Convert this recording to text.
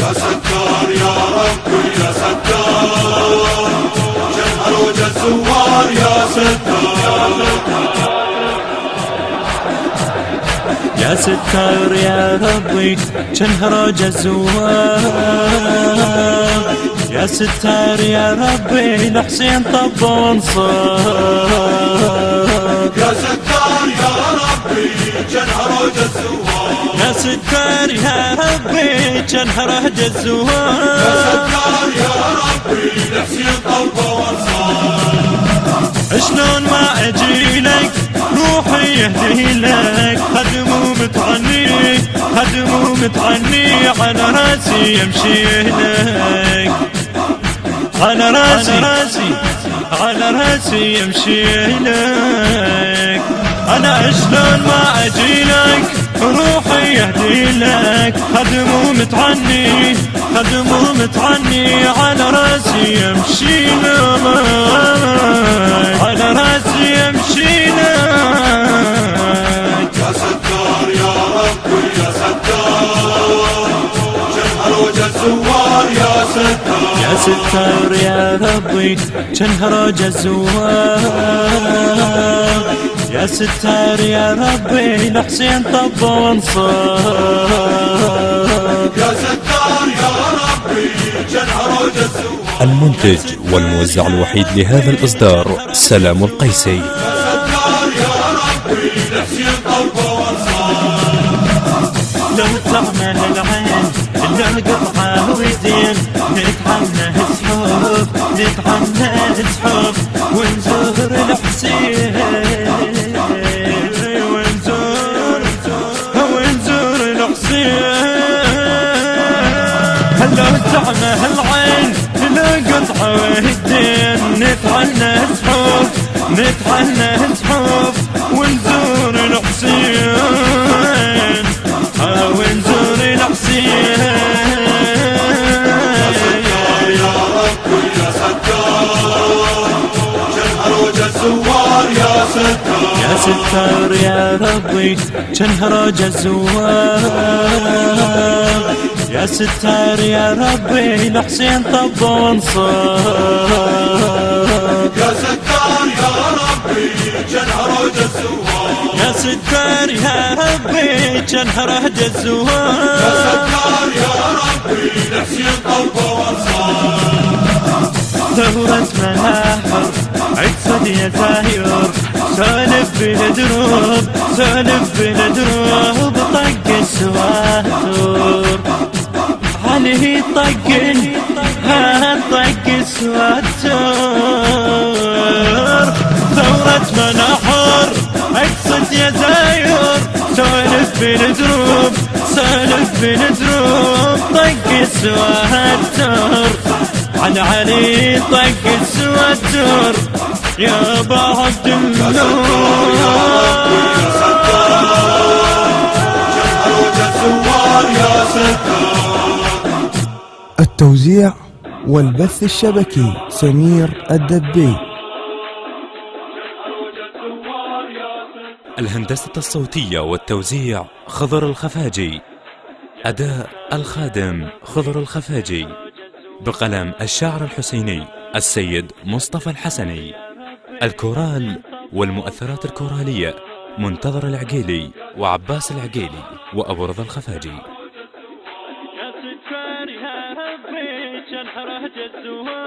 يا ستار يا ربي يا ستار، جنهروج الزوار يا ستار. يا ستار يا ربي جنهروج الزوار، يا ستار يا ربي لحسين طب وانصار. يا ستار يا ربي جنهروج الزوار، يا ستار يا ربي جنهروج الزوار. يا ستار يا ربي لحسين طب وانصار. شلون ما اجي لك روحي يهدي لك، خدمو متعني خدمو متعني على راسي يمشي لك، على راسي على راسي يمشي لك. انا شلون ما اجي لك روحي يهدي لك، خدمو متعني خدمو متعني على راسي يمشي لك، على راسي يمشي لك. يا ستار يا ربي يا ستار، جنهروج الزوار يا ستار. يا ستار يا ربي جنهروج الزوار، يا ستار يا ربي لحسين طب وانصار. يا ستار يا ربي جنهروج الزوار. المنتج والموزع الوحيد لهذا الإصدار سلام القيسي. يا ستار يا ربي لحسين طب وانصار. لو تعمل العين لو قطعه ويدين، نتعنى سحوب نتعنى سحوب ونزور الحسين، ونزور الحسين. لو تعمل العين لو قطعه ويدين، نتعنى سحوب نتعنى سحوب ونزور الحسين، ونزور الحسين. يا ستار يا ربي يا ستار، جنهروج الزوار يا ستار. يا ستار يا ربي جنهروج الزوار، يا ستار يا ربي لحسين طب وانصار. يا ستار يا ربي جنهروج الزوار، يا ستار يا ربي جنهروج يا الزوار. ستار يا ربي لحسين طب وانصار. ثورة مناحر عقصد يا زاير، سولف بالدروب سولف بالدروب، طق السواتر عليه طق طق السواتر. ثورة مناحر عقصد يا زاير، سولف بالدروب سولف بالدروب، طق السواتر على علي طق السواتر يا بعد النور. يا ستار جنهروج الزوار يا ستار. التوزيع والبث الشبكي سمير الدبي. الهندسة الصوتية والتوزيع خضر الخفاجي. أداء الخادم خضر الخفاجي، بقلم الشاعر الحسيني السيد مصطفى الحسني. الكورال والمؤثرات الكورالية منتظر العقيلي وعباس العقيلي وأبو رضا الخفاجي. يا ستار يا ربي جنهروج الزوار.